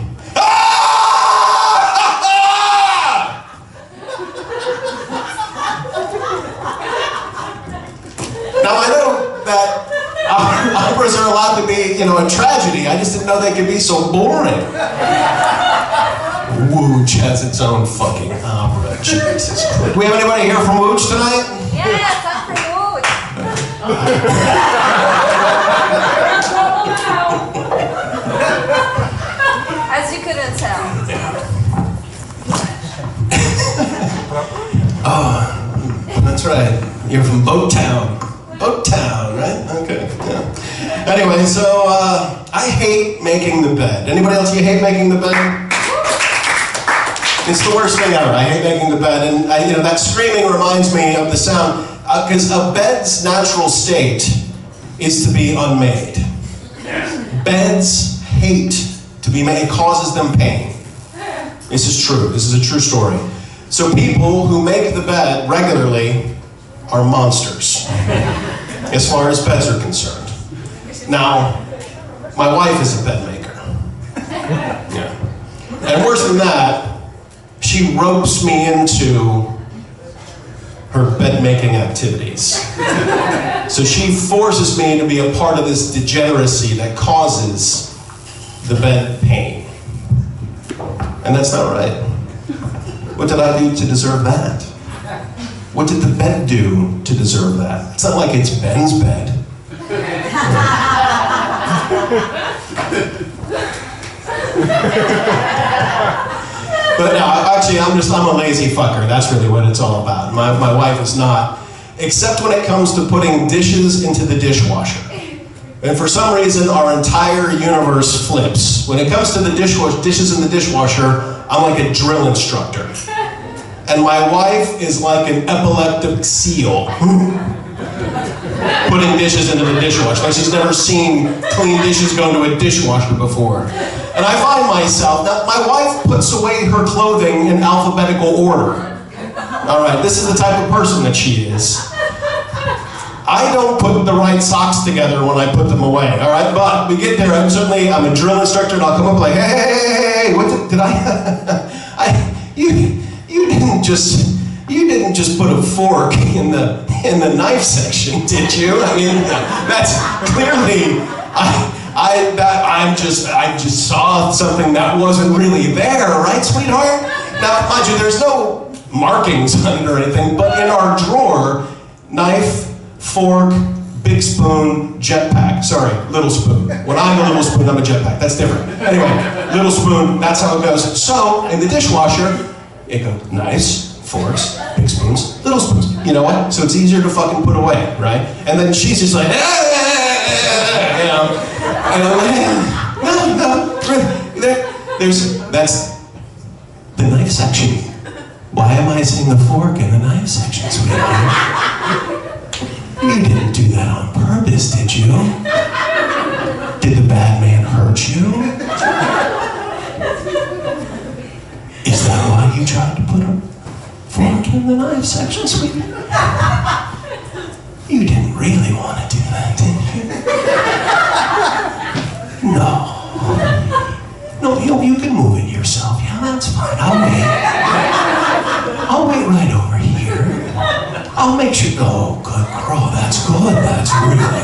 Now I know that operas are allowed to be, you know, a tragedy. I just didn't know they could be so boring. Łódź has its own fucking opera. Jesus Christ. Do we have anybody here from Łódź tonight? Yes, I'm from Łódź. As you couldn't tell. Oh, that's right. You're from Boat Town. Boat Town, right? Okay. Yeah. Anyway, so I hate making the bed. Anybody else, you hate making the bed? It's the worst thing ever. I hate making the bed, and you know that screaming reminds me of the sound because a bed's natural state is to be unmade. Beds hate to be made. It causes them pain. This is true. This is a true story. So people who make the bed regularly are monsters, as far as beds are concerned. Now, my wife is a bed maker. Yeah. And worse than that, she ropes me into her bed-making activities. So she forces me to be a part of this degeneracy that causes the bed pain. And that's not right. What did I do to deserve that? What did the bed do to deserve that? It's not like it's Ben's bed. But no, actually, I'm a lazy fucker. That's really what it's all about. My wife is not, except when it comes to putting dishes into the dishwasher. And for some reason, our entire universe flips. When it comes to the dishes in the dishwasher, I'm like a drill instructor. And my wife is like an epileptic seal. Putting dishes into the dishwasher. Like she's never seen clean dishes go into a dishwasher before. And I find myself, now my wife puts away her clothing in alphabetical order. All right, this is the type of person that she is. I don't put the right socks together when I put them away, all right? But we get there, I'm a drill instructor, and I'll come up like, hey, what did I, you didn't just put a fork in the knife section, did you? I mean, that's clearly, I just saw something that wasn't really there, right, sweetheart? Now, mind you, there's no markings on it or anything, but in our drawer, knife, fork, big spoon, jetpack. Sorry, little spoon. When I'm a little spoon, I'm a jetpack. That's different. Anyway, little spoon, that's how it goes. So, in the dishwasher, it goes knives, forks, big spoons, little spoons. You know what? So it's easier to fucking put away, right? And then she's just like, you know, and I'm like, no, that's the knife section. Why am I seeing the fork in the knife section, sweetheart? You didn't do that on purpose, did you? Did the bad man hurt you? Is that why you tried to put a fork in the knife section, sweetie? You didn't really want to do that, did you? No, you can move it yourself. Yeah, that's fine. I'll wait right over here. I'll make sure. Oh, good girl. That's good. That's really good.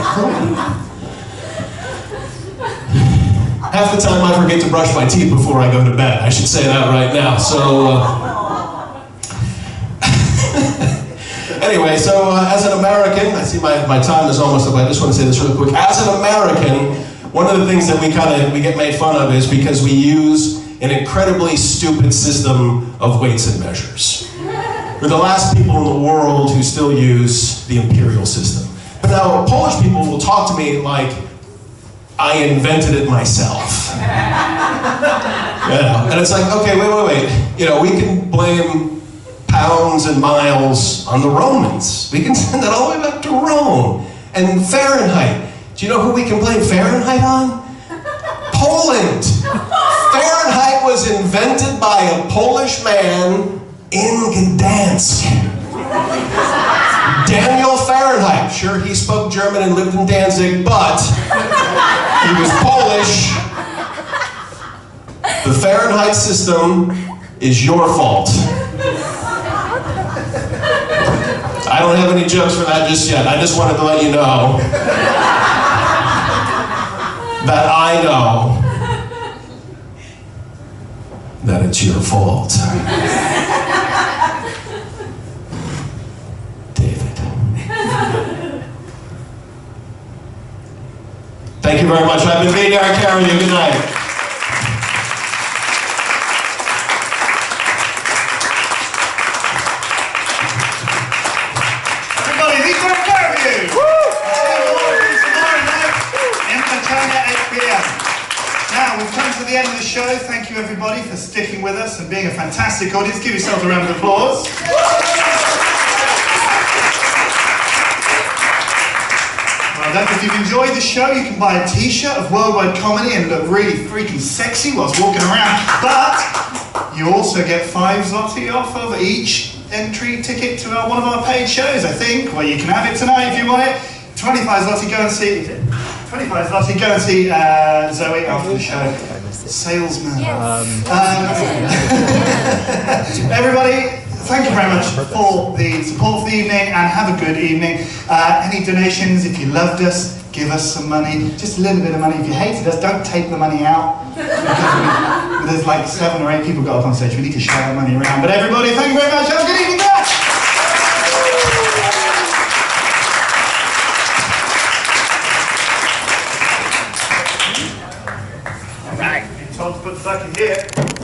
Half the time I forget to brush my teeth before I go to bed. I should say that right now. So, anyway, so as an American, I see my time is almost up. I just want to say this really quick. As an American, one of the things that we get made fun of is because we use an incredibly stupid system of weights and measures. We're the last people in the world who still use the imperial system. But now, Polish people will talk to me like I invented it myself. Yeah. And it's like, okay, wait. You know, we can blame pounds and miles on the Romans. We can send that all the way back to Rome. And Fahrenheit. Do you know who we can blame Fahrenheit on? Poland. Fahrenheit was invented by a Polish man in Gdansk. Daniel Fahrenheit. Sure, he spoke German and lived in Danzig, but he was Polish. The Fahrenheit system is your fault. I don't have any jokes for that just yet. I just wanted to let you know that I know that it's your fault. David. Thank you very much. I've been being here. I carry you. Good night. The end of the show. Thank you everybody for sticking with us and being a fantastic audience. Give yourselves a round of applause. Well done. If you've enjoyed the show, you can buy a t-shirt of Worldwide Comedy and look really freaking sexy whilst walking around. But You also get 5 zloty off of each entry ticket to one of our paid shows, I think. Well, you can have it tonight if you want it. 25 zloty, go and see. 25 zloty, go and see Zoe after the show. Salesman. Everybody, thank you very much for the support for the evening, and have a good evening. Any donations, if you loved us, give us some money. Just a little bit of money. If you hated us, don't take the money out. There's like 7 or 8 people got up on stage. We need to share the money around. But everybody, thank you very much. Have a good evening, guys. All right. Been told to put the bucket here.